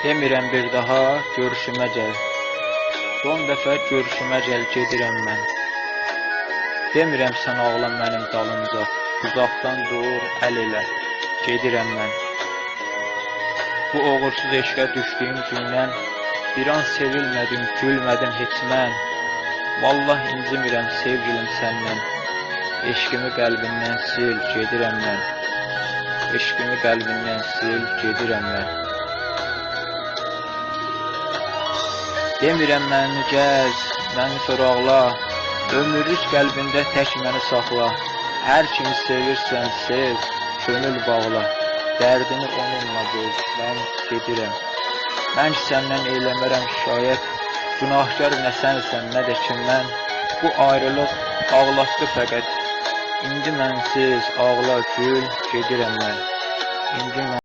Demirəm bir daha görüşümə gəl. Son dəfə görüşümə gəl, gedirəm mən. Demirəm sən ağla mənim dalımca, uzaqdan dur, əl elə, gedirəm mən. Bu uğursuz eşqə düşdüyüm gündən bir an sevilmədim, gülmədim heç mən. Vallah incimirəm sevgilim səndən. Eşqimi qəlbindən sil, gedirəm mən. Eşqimi qəlbindən sil, gedirəm mən. Demirəm məni gəz, məni soraqla, ömürlük qəlbində tək məni saxla. Hər kimi sevirsən sev, könül bağla, dərdini onunla böl, mən gedirəm. Mən ki səndən eyləmərəm şikayət, günahkar nə sənsən, nə də ki mən. Bu ayrılıq ağlatdı fəqət, indi mənsiz ağla gül, gedirəm mən. İndi mən